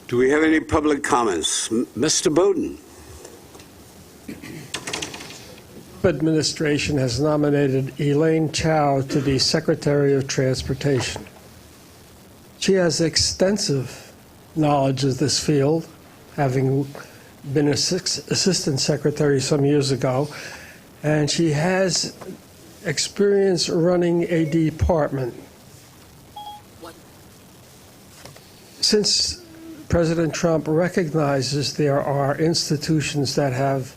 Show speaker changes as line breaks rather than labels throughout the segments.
Do we have any public comments? Mr. Bowden.
Administration has nominated Elaine Chow to be Secretary of Transportation. She has extensive knowledge of this field, having been Assistant Secretary some years ago, and she has experience running a department. Since President Trump recognizes there are institutions that have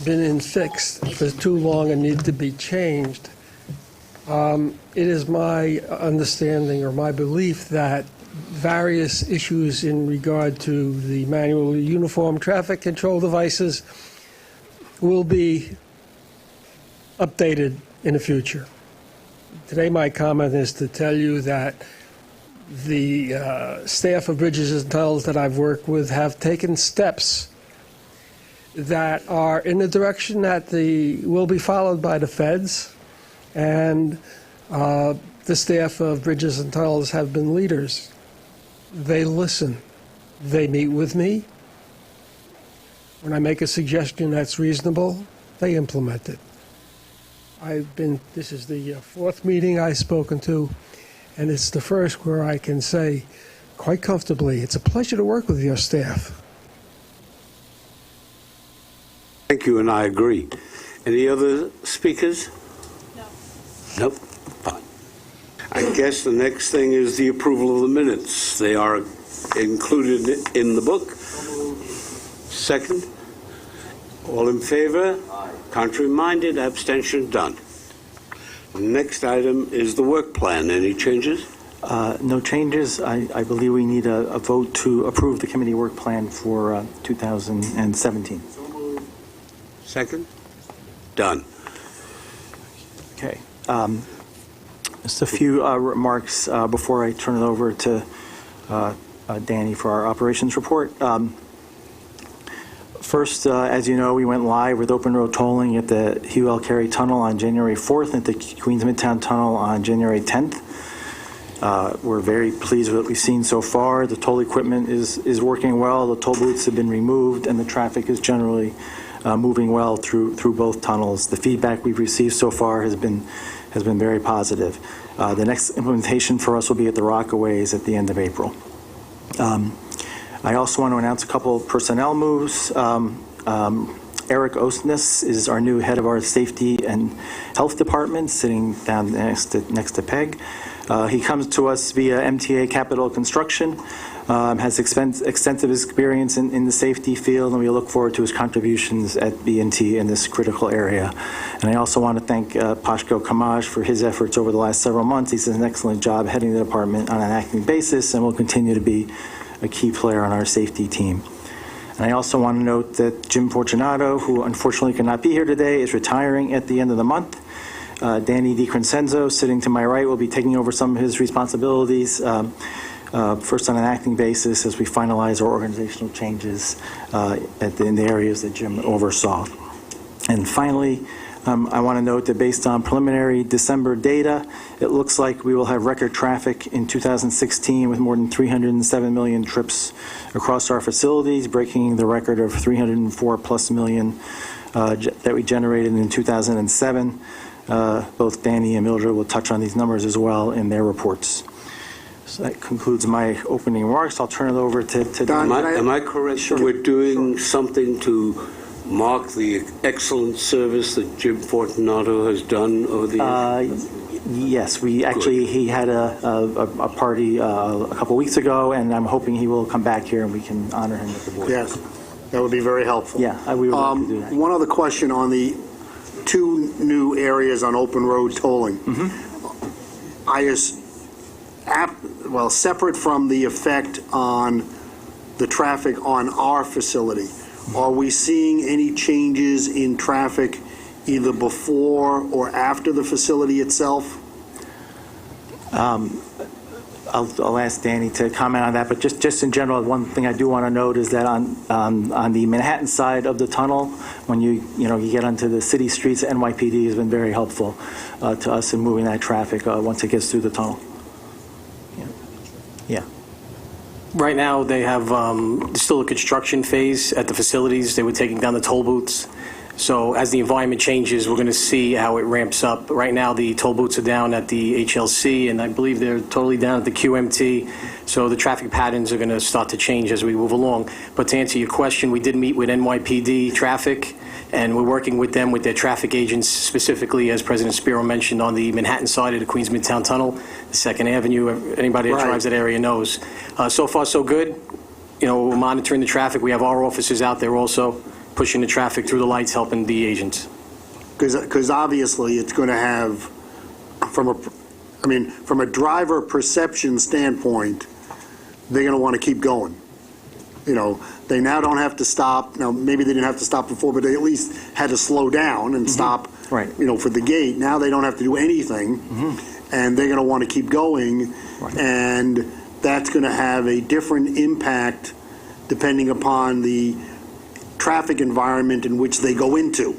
been fixed for too long and need to be changed, it is my understanding or my belief that various issues in regard to the manual uniform traffic control devices will be updated in the future. Today my comment is to tell you that the staff of Bridges and Tunnels that I've worked with have taken steps that are in the direction that will be followed by the feds, and the staff of Bridges and Tunnels have been leaders. They listen. They meet with me. When I make a suggestion that's reasonable, they implement it. This is the fourth meeting I've spoken to, and it's the first where I can say quite comfortably, it's a pleasure to work with your staff.
Thank you, and I agree. Any other speakers?
No.
Nope. Fine. I guess the next thing is the approval of the minutes. They are included in the book. Second. All in favor? Aye. Contrary-minded? Abstention? Done. Next item is the work plan. Any changes?
No changes. I believe we need a vote to approve the committee work plan for 2017.
Second? Done.
Okay. Just a few remarks before I turn it over to Danny for our operations report. First, as you know, we went live with open road tolling at the Hugh L. Carey Tunnel on January 4th and at the Queens Midtown Tunnel on January 10th. We're very pleased with what we've seen so far. The toll equipment is working well, the toll booths have been removed, and the traffic is generally moving well through both tunnels. The feedback we've received so far has been very positive. The next implementation for us will be at the Rockaways at the end of April. I also want to announce a couple of personnel moves. Eric Ostness is our new head of our safety and health department, sitting down next to Peg. He comes to us via MTA Capital Construction, has extensive experience in the safety field, and we look forward to his contributions at B&T in this critical area. And I also want to thank Pashko Kamaj for his efforts over the last several months. He's done an excellent job heading the department on an acting basis and will continue to be a key player on our safety team. And I also want to note that Jim Fortunato, who unfortunately cannot be here today, is retiring at the end of the month. Danny DiCrescenzo, sitting to my right, will be taking over some of his responsibilities, first on an acting basis as we finalize our organizational changes in the areas that Jim oversaw. And finally, I want to note that based on preliminary December data, it looks like we will have record traffic in 2016 with more than 307 million trips across our facilities, breaking the record of 304 plus million that we generated in 2007. Both Danny and Mildred will touch on these numbers as well in their reports. So that concludes my opening remarks. I'll turn it over to
Don. Am I correct?
Sure.
We're doing something to mark the excellent service that Jim Fortunato has done over the years?
Yes, he had a party a couple weeks ago, and I'm hoping he will come back here and we can honor him with the board.
Yes, that would be very helpful.
Yeah, we would like to do that.
One other question on the two new areas on open road tolling. Separate from the effect on the traffic on our facility, are we seeing any changes in traffic either before or after the facility itself?
I'll ask Danny to comment on that, but just in general, one thing I do want to note is that on the Manhattan side of the tunnel, when you get onto the city streets, NYPD has been very helpful to us in moving that traffic once it gets through the tunnel. Yeah.
Right now, they have still a construction phase at the facilities. They were taking down the toll booths. So as the environment changes, we're going to see how it ramps up. Right now, the toll booths are down at the HLC, and I believe they're totally down at the QMT. So the traffic patterns are going to start to change as we move along. But to answer your question, we did meet with NYPD traffic, and we're working with them, with their traffic agents, specifically, as President Spiro mentioned, on the Manhattan side of the Queens Midtown Tunnel, the 2nd Avenue. Anybody that
Right.
drives that area knows. So far, so good. You know, we're monitoring the traffic. We have our officers out there also pushing the traffic through the lights, helping the agents.
Because obviously, it's going to have, from a driver perception standpoint, they're going to want to keep going. You know, they now don't have to stop. Now, maybe they didn't have to stop before, but they at least had to slow down and stop,
Right.
you know, for the gate. Now they don't have to do anything, and they're going to want to keep going, and that's going to have a different impact depending upon the traffic environment in which they go into,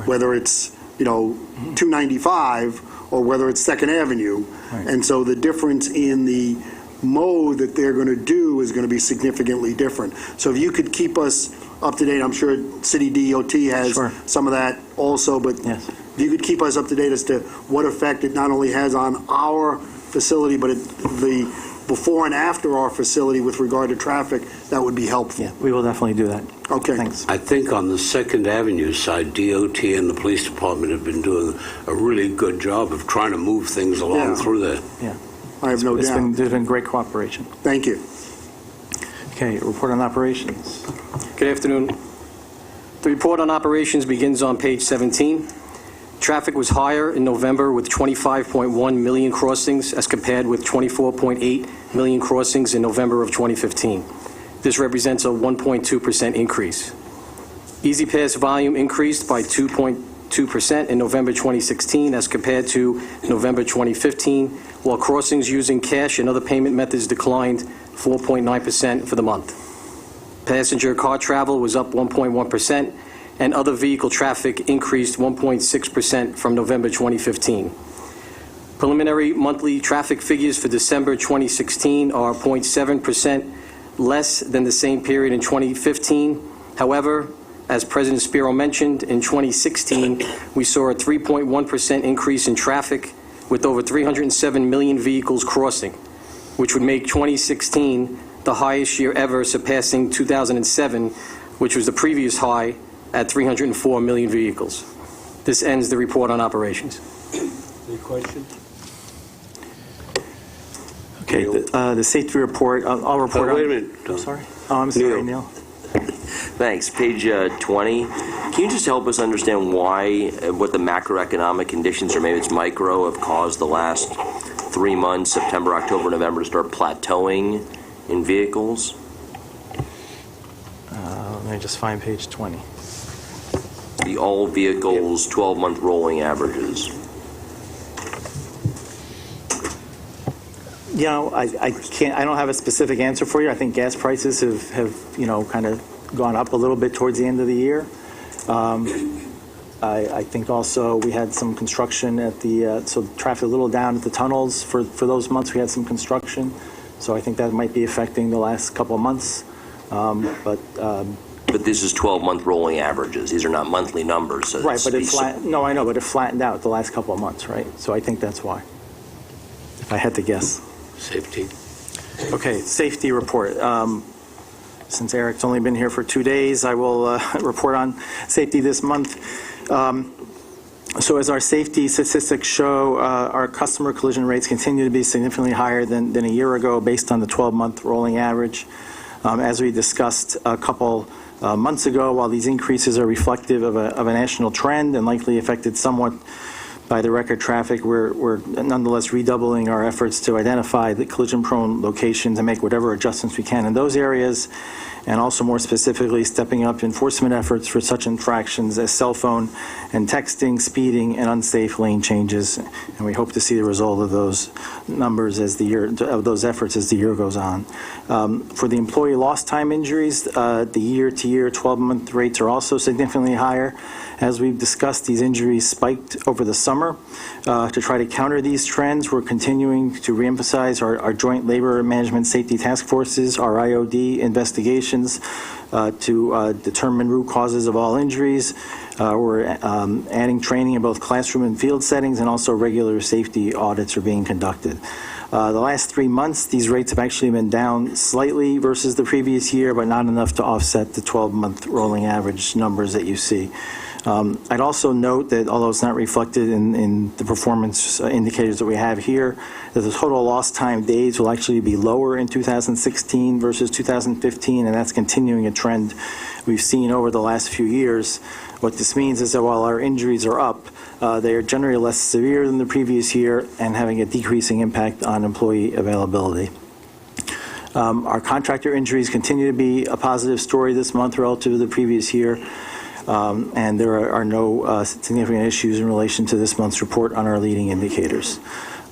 whether it's, you know, 295 or whether it's 2nd Avenue.
Right.
And so the difference in the mode that they're going to do is going to be significantly different. So if you could keep us up to date, I'm sure City DOT has
Sure.
some of that also, but
Yes.
if you could keep us up to date as to what effect it not only has on our facility, but the before and after our facility with regard to traffic, that would be helpful.
Yeah, we will definitely do that.
Okay.
Thanks.
I think on the 2nd Avenue side, DOT and the police department have been doing a really good job of trying to move things along
Yeah.
through there.
I have no doubt.
There's been great cooperation.
Thank you.
Okay, report on operations.
Good afternoon. The report on operations begins on page 17. Traffic was higher in November with 25.1 million crossings as compared with 24.8 million crossings in November of 2015. This represents a 1.2% increase. Easy Pass volume increased by 2.2% in November 2016 as compared to November 2015, while crossings using cash and other payment methods declined 4.9% for the month. Passenger car travel was up 1.1%, and other vehicle traffic increased 1.6% from November 2015. Preliminary monthly traffic figures for December 2016 are 0.7% less than the same period in 2015. However, as President Spiro mentioned, in 2016, we saw a 3.1% increase in traffic with over 307 million vehicles crossing, which would make 2016 the highest year ever, surpassing 2007, which was the previous high at 304 million vehicles. This ends the report on operations.
Any questions?
Okay, the safety report, I'll report on...
Wait a minute.
I'm sorry. Oh, I'm sorry, Neil.
Thanks. Page 20. Can you just help us understand why, what the macroeconomic conditions, or maybe it's micro, have caused the last 3 months, September, October, November, to start plateauing in vehicles?
Let me just find page 20.
The all vehicles 12-month rolling averages.
You know, I don't have a specific answer for you. I think gas prices have you know, kind of gone up a little bit towards the end of the year. I think also we had some construction at the, so traffic a little down at the tunnels for those months. We had some construction. So I think that might be affecting the last couple of months.
But this is 12-month rolling averages. These are not monthly numbers. So
Right, but it no, I know, but it flattened out the last couple of months, right? So I think that's why, if I had to guess.
Safety.
Okay, safety report. Since Eric's only been here for 2 days, I will report on safety this month. So as our safety statistics show, our customer collision rates continue to be significantly higher than a year ago based on the 12-month rolling average. As we discussed a couple months ago, while these increases are reflective of a national trend and likely affected somewhat by the record traffic, we're nonetheless redoubling our efforts to identify the collision-prone locations and make whatever adjustments we can in those areas, and also more specifically stepping up enforcement efforts for such infractions as cell phone and texting, speeding, and unsafe lane changes. And we hope to see the result of those numbers as the year, of those efforts as the year goes on. For the employee lost time injuries, the year-to-year 12-month rates are also significantly higher. As we've discussed, these injuries spiked over the summer summer. To try to counter these trends, we're continuing to reemphasize our joint labor management safety task forces, our IOD investigations to determine root causes of all injuries. We're adding training in both classroom and field settings, and also regular safety audits are being conducted. The last 3 months, these rates have actually been down slightly versus the previous year, but not enough to offset the 12-month rolling average numbers that you see. I'd also note that although it's not reflected in the performance indicators that we have here, that the total lost time days will actually be lower in 2016 versus 2015, and that's continuing a trend we've seen over the last few years. What this means is that while our injuries are up, they are generally less severe than the previous year and having a decreasing impact on employee availability. Our contractor injuries continue to be a positive story this month relative to the previous year, and there are no significant issues in relation to this month's report on our leading indicators.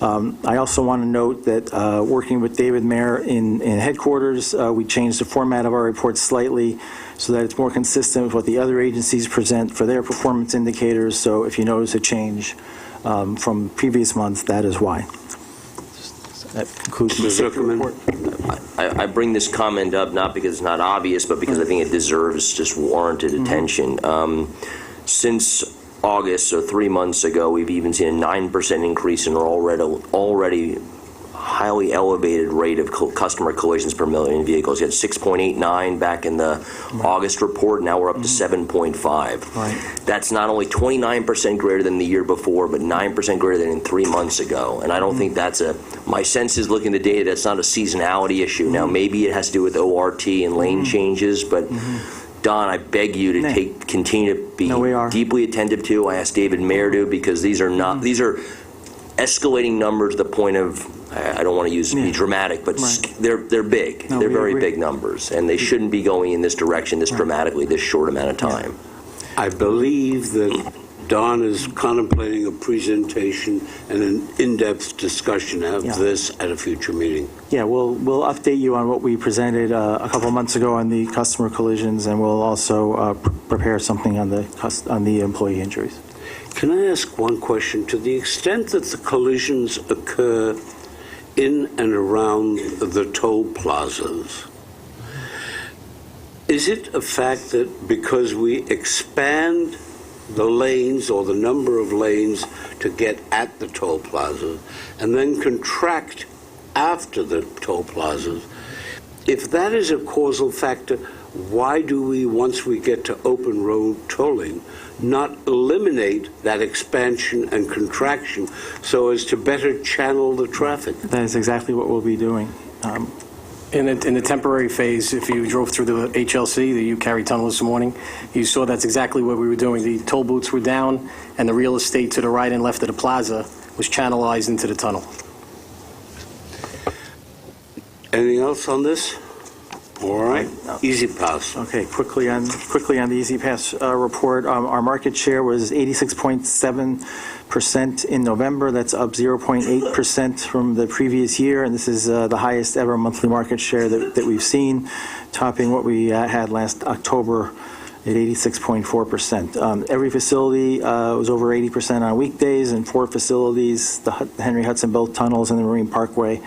I also want to note that working with David Mayer in headquarters, we changed the format of our report slightly so that it's more consistent with what the other agencies present for their performance indicators. So if you notice a change from previous months, that is why. That concludes the safety report.
I bring this comment up not because it's not obvious, but because I think it deserves just warranted attention. Since August, so 3 months ago, we've even seen a 9% increase in our already highly elevated rate of customer collisions per million vehicles. You had 6.89 back in the August report. Now we're up to 7.5.
Right.
That's not only 29% greater than the year before, but 9% greater than in 3 months ago. And I don't think that's my sense is looking at the data, that's not a seasonality issue. Now, maybe it has to do with ORT and lane changes, but Don, I beg you to continue to be deeply attentive to. I asked David Mayer to, because these are escalating numbers to the point of, I don't want to be dramatic, but they're big.
No,
they're very
agree.
big numbers, and they shouldn't be going in this direction this dramatically this short amount of time.
I believe that Don is contemplating a presentation and an in-depth discussion of this at a future meeting.
Yeah, we'll update you on what we presented a couple months ago on the customer collisions, and we'll also prepare something on the employee injuries.
Can I ask one question? To the extent that the collisions occur in and around the toll plazas, is it a fact that because we expand the lanes or the number of lanes to get at the toll plaza and then contract after the toll plazas, if that is a causal factor, why do we, once we get to open road tolling, not eliminate that expansion and contraction so as to better channel the traffic?
That is exactly what we'll be doing.
In the temporary phase, if you drove through the HLC, the U-Carry tunnel this morning, you saw that's exactly what we were doing. The toll booths were down, and the real estate to the right and left of the plaza was channelized into the tunnel.
Anything else on this? All right. Easy Pass.
Okay, quickly on the Easy Pass report, our market share was 86.7% in November. That's up 0.8% from the previous year, and this is the highest ever monthly market share that we've seen, topping what we had last October at 86.4%. Every facility was over 80% on weekdays, and 4 facilities, the Henry Hudson both tunnels and the Marine Parkway,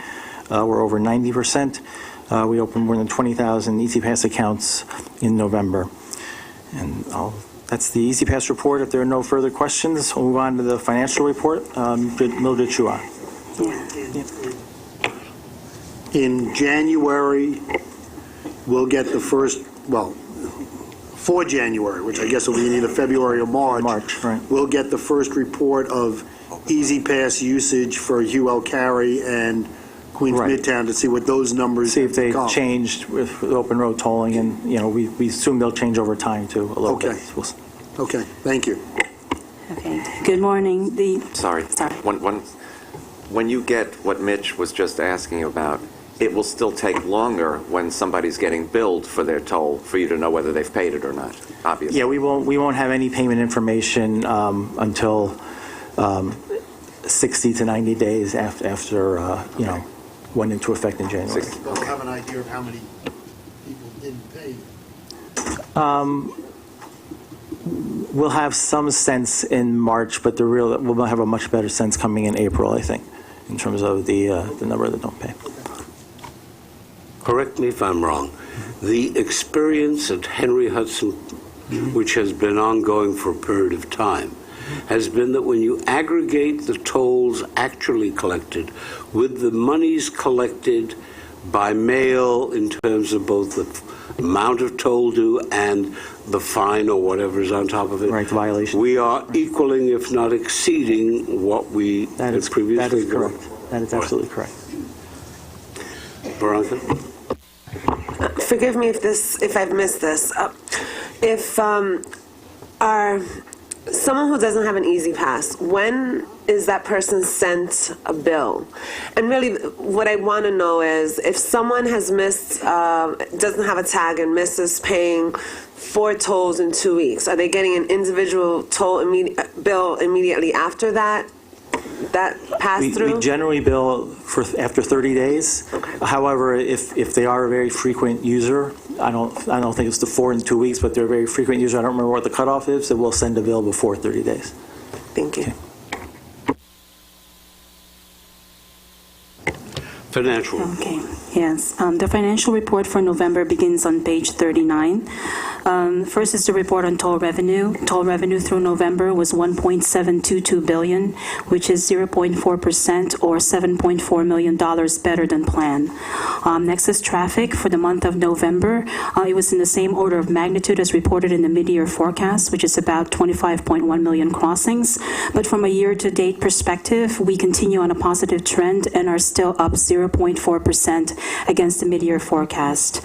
were over 90%. We opened more than 20,000 Easy Pass accounts in November. And that's the Easy Pass report. If there are no further questions, we'll move on to the financial report. Mildred Chua.
In January, we'll get the first, for January, which I guess will be in either February or March.
March, right.
We'll get the first report of Easy Pass usage for Hugh Carey and Queens Midtown to see what those numbers
see if they
become.
changed with open road tolling, and we assume they'll change over time too a little bit.
Okay, thank you.
Okay, good morning.
Sorry. When you get what Mitch was just asking about, it will still take longer when somebody's getting billed for their toll for you to know whether they've paid it or not, obviously.
Yeah, we won't have any payment information until 60 to 90 days after went into effect in January.
They'll have an idea of how many people didn't pay.
We'll have some sense in March, but we'll have a much better sense coming in April, I think, in terms of the number that don't pay.
Correct me if I'm wrong. The experience at Henry Hudson, which has been ongoing for a period of time, has been that when you aggregate the tolls actually collected with the monies collected by mail in terms of both the amount of toll due and the fine or whatever is on top of it,
Right, the violation.
we are equaling, if not exceeding, what we
That is
had previously
correct. That is absolutely correct.
Veronica?
Forgive me if I've missed this. If someone who doesn't have an easy pass, when is that person sent a bill? And really, what I want to know is if someone has missed, doesn't have a tag and misses paying 4 tolls in 2 weeks, are they getting an individual toll bill immediately after that pass through?
We generally bill after 30 days.
Okay.
However, if they are a very frequent user, I don't think it's the 4 in 2 weeks, but they're a very frequent user. I don't remember what the cutoff is, so we'll send a bill before 30 days.
Thank you.
Okay.
Financial.
Okay, yes. The financial report for November begins on page 39. First is the report on toll revenue. Toll revenue through November was $1.722 billion, which is 0.4% or $7.4 million better than planned. Next is traffic for the month of November. It was in the same order of magnitude as reported in the mid-year forecast, which is about 25.1 million crossings. But from a year-to-date perspective, we continue on a positive trend and are still up 0.4% against the mid-year forecast.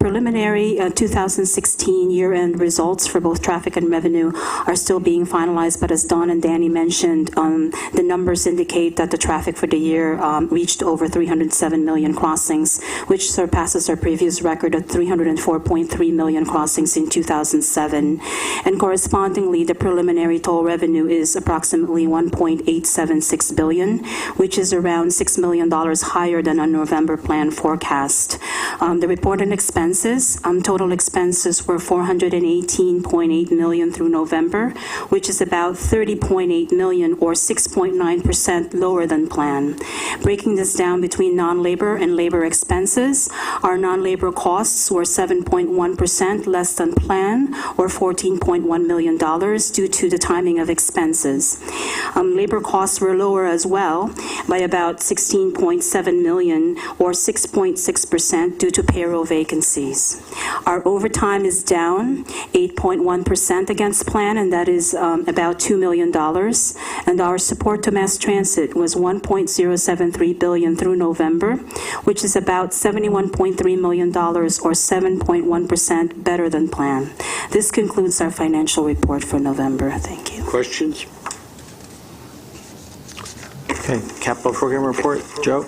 Preliminary 2016 year-end results for both traffic and revenue are still being finalized, but as Don and Danny mentioned, the numbers indicate that the traffic for the year reached over 307 million crossings, which surpasses our previous record of 304.3 million crossings in 2007. And correspondingly, the preliminary toll revenue is approximately $1.876 billion, which is around $6 million higher than our November plan forecast. The reported expenses, total expenses were $418.8 million through November, which is about $30.8 million or 6.9% lower than planned. Breaking this down between non-labor and labor expenses, our non-labor costs were 7.1% less than planned or $14.1 million due to the timing of expenses. Labor costs were lower as well by about $16.7 million or 6.6% due to payroll vacancies. Our overtime is down 8.1% against plan, and that is about $2 million. And our support to mass transit was $1.073 billion through November, which is about $71.3 million or 7.1% better than plan. This concludes our financial report for November. Thank you.
Questions?
Okay, capital program report, Joe?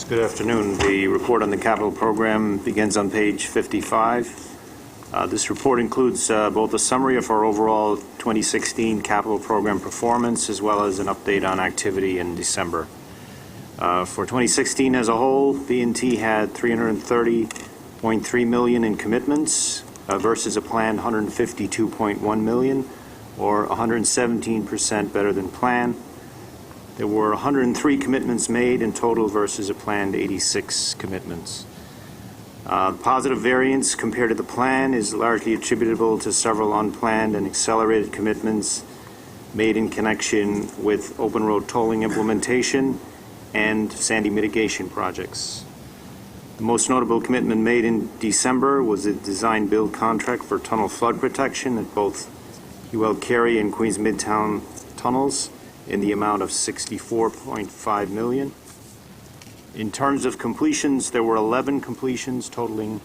Good afternoon. The report on the capital program begins on page 55. This report includes both a summary of our overall 2016 capital program performance as well as an update on activity in December. For 2016 as a whole, B&T had $330.3 million in commitments versus a planned $152.1 million, or 117% better than planned. There were 103 commitments made in total versus a planned 86 commitments. Positive variance compared to the plan is largely attributable to several unplanned and accelerated commitments made in connection with open road tolling implementation and Sandy mitigation projects. The most notable commitment made in December was a design-build contract for tunnel flood protection at both UL Cary and Queens Midtown tunnels in the amount of $64.5 million. In terms of completions, there were 11 completions totaling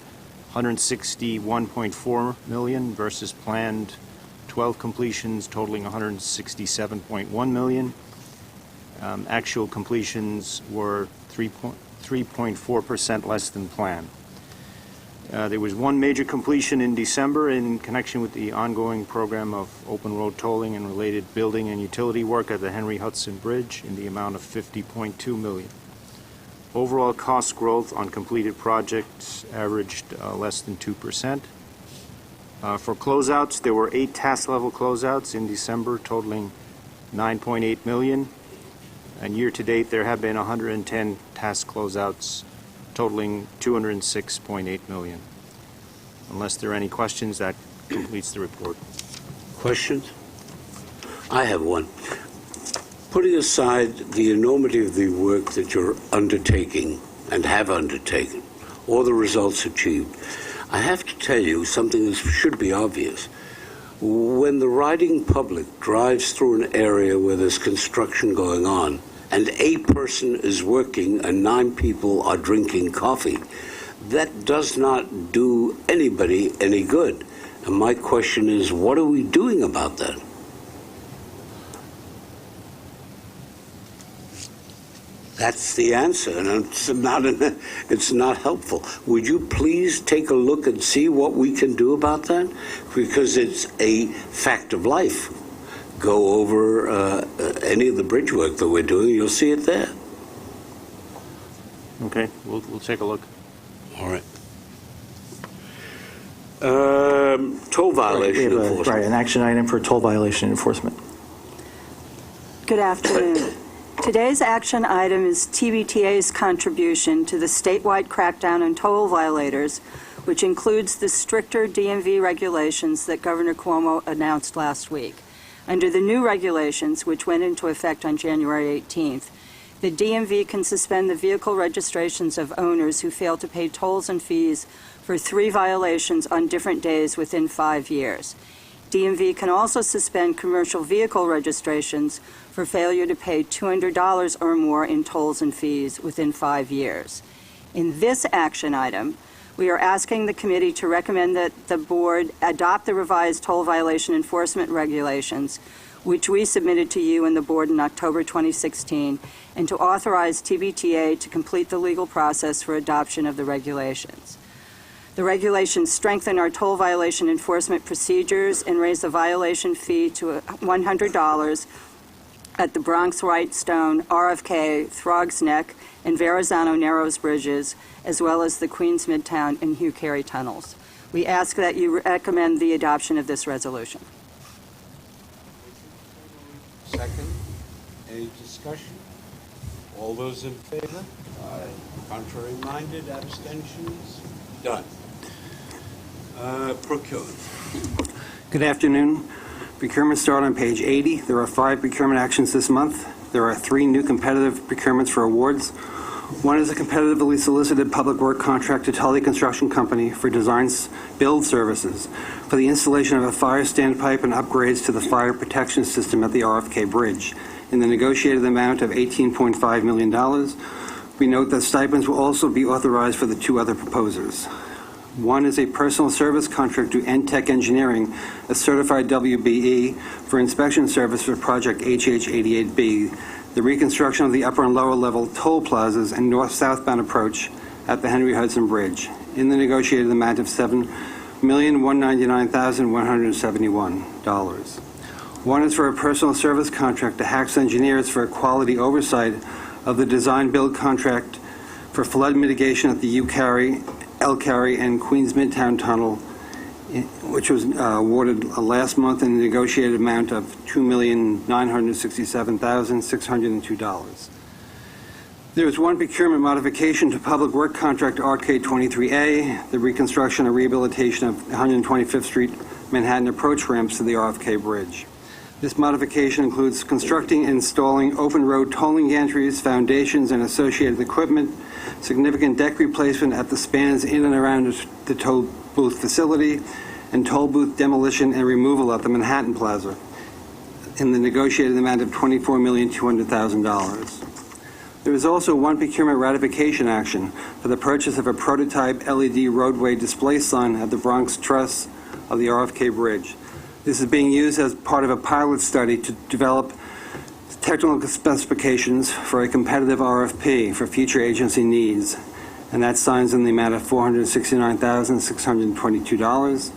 $161.4 million versus planned 12 completions totaling $167.1 million. Actual completions were 3.4% less than planned. There was one major completion in December in connection with the ongoing program of open road tolling and related building and utility work at the Henry Hudson Bridge in the amount of $50.2 million. Overall cost growth on completed projects averaged less than 2%. For closeouts, there were 8 task-level closeouts in December totaling $9.8 million. And year-to-date, there have been 110 task closeouts totaling $206.8 million. Unless there are any questions, that completes the report.
Questions? I have one. Putting aside the enormity of the work that you're undertaking and have undertaken, or the results achieved, I have to tell you something that should be obvious. When the riding public drives through an area where there's construction going on, and a person is working and 9 people are drinking coffee, that does not do anybody any good. And my question is, what are we doing about that? That's the answer, and it's not helpful. Would you please take a look and see what we can do about that? Because it's a fact of life. Go over any of the bridge work that we're doing, you'll see it there.
Okay, we'll take a look.
All right. Toll violation enforcement.
Right, an action item for toll violation enforcement.
Good afternoon. Today's action item is TBTA's contribution to the statewide crackdown on toll violators, which includes the stricter DMV regulations that Governor Cuomo announced last week. Under the new regulations, which went into effect on January 18th, the DMV can suspend the vehicle registrations of owners who fail to pay tolls and fees for 3 violations on different days within 5 years. DMV can also suspend commercial vehicle registrations for failure to pay $200 or more in tolls and fees within 5 years. In this action item, we are asking the committee to recommend that the board adopt the revised toll violation enforcement regulations, which we submitted to you and the board in October 2016, and to authorize TBTA to complete the legal process for adoption of the regulations. The regulations strengthen our toll violation enforcement procedures and raise the violation fee to $100 at the Bronx Whitestone, RFK, Throgs Neck, and Verrazano Narrows bridges, as well as the Queens Midtown and Hugh Carey tunnels. We ask that you recommend the adoption of this resolution.
Second, any discussion? All those in favor? Aye. Contrary minded, abstentions? Done. Procurement.
Good afternoon. Procurement start on page 80. There are 5 procurement actions this month. There are 3 new competitive procurements for awards. One is a competitively solicited public work contract to Tully Construction Company for designs build services for the installation of a fire standpipe and upgrades to the fire protection system at the RFK Bridge in the negotiated amount of $18.5 million. We note that stipends will also be authorized for the 2 other proposers. One is a personal service contract to NTech Engineering, a certified WBE, for inspection service for project HH88B, the reconstruction of the upper and lower level toll plazas and north-southbound approach at the Henry Hudson Bridge, in the negotiated amount of $7,199,171. One is for a personal service contract to Hacks Engineers for quality oversight of the design-build contract for flood mitigation at the Hugh Carey, El Carey, and Queens Midtown Tunnel, which was awarded last month in the negotiated amount of $2,967,602. There is one procurement modification to public work contract RK23A, the reconstruction and rehabilitation of 125th Street Manhattan approach ramps to the RFK Bridge. This modification includes constructing and installing open road tolling gantries, foundations, and associated equipment, significant deck replacement at the spans in and around the toll booth facility, and toll booth demolition and removal at the Manhattan Plaza in the negotiated amount of $24,200,000. There is also one procurement ratification action for the purchase of a prototype LED roadway display sign at the Bronx Truss of the RFK Bridge. This is being used as part of a pilot study to develop technical specifications for a competitive RFP for future agency needs, and that sign's in the amount of $469,622.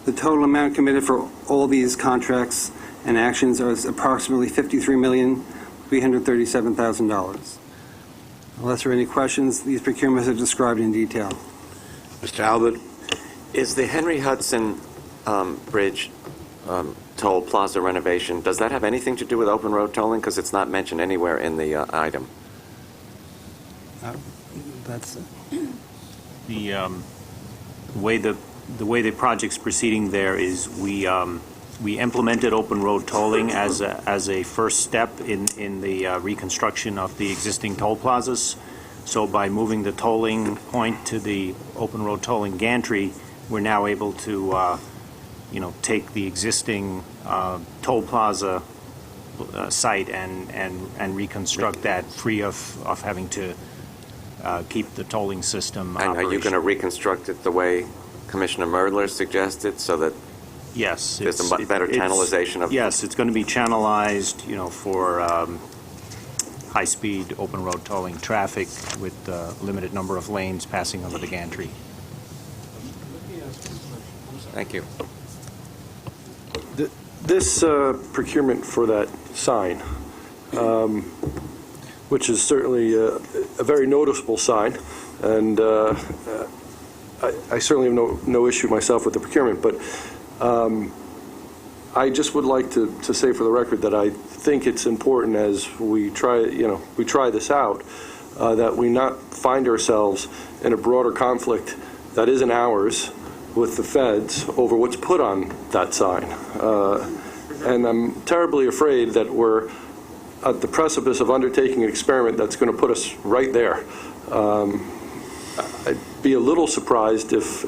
The total amount committed for all these contracts and actions is approximately $53,337,000. Unless there are any questions, these procurements are described in detail.
Mr. Albert?
Is the Henry Hudson Bridge toll plaza renovation, does that have anything to do with open road tolling? Because it's not mentioned anywhere in the item.
That's
The way the project's proceeding there is we implemented open road tolling as a first step in the reconstruction of the existing toll plazas. So by moving the tolling point to the open road tolling gantry, we're now able to take the existing toll plaza site and reconstruct that free of having to keep the tolling system
And are you going to
operational.
reconstruct it the way Commissioner Merdler suggested, so that
Yes.
there's a better channelization of...
Yes, it's going to be channelized, for high-speed open road tolling traffic with a limited number of lanes passing under the gantry.
Thank you.
This procurement for that sign, which is certainly a very noticeable sign, and I certainly have no issue myself with the procurement, but I just would like to say for the record that I think it's important as we try this out, that we not find ourselves in a broader conflict that isn't ours with the feds over what's put on that sign. And I'm terribly afraid that we're at the precipice of undertaking an experiment that's going to put us right there. I'd be a little surprised if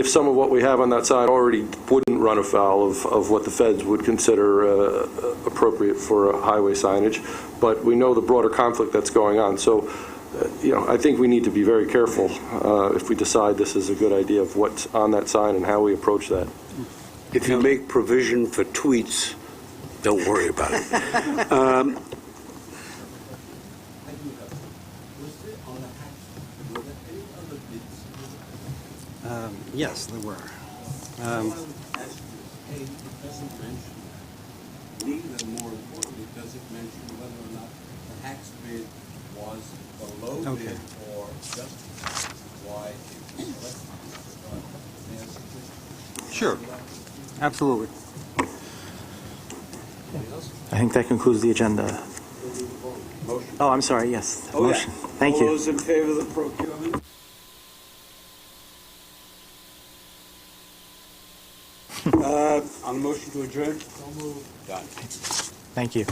some of what we have on that sign already wouldn't run afoul of what the feds would consider appropriate for highway signage, but we know the broader conflict that's going on. So, I think we need to be very careful if we decide this is a good idea of what's on that sign and how we approach that.
If you make provision for tweets, don't worry about it.
Yes, there were.
It doesn't mention, neither more importantly, does it mention whether or not the Hacks bid was below bid or just why it was selected?
Sure. Absolutely.
I think that concludes the agenda.
Motion.
Oh, I'm sorry, yes.
Oh, yeah.
Motion. Thank
All
you.
those in favor of the procurement? On the motion to adjourn? So moved. Done.
Thank you.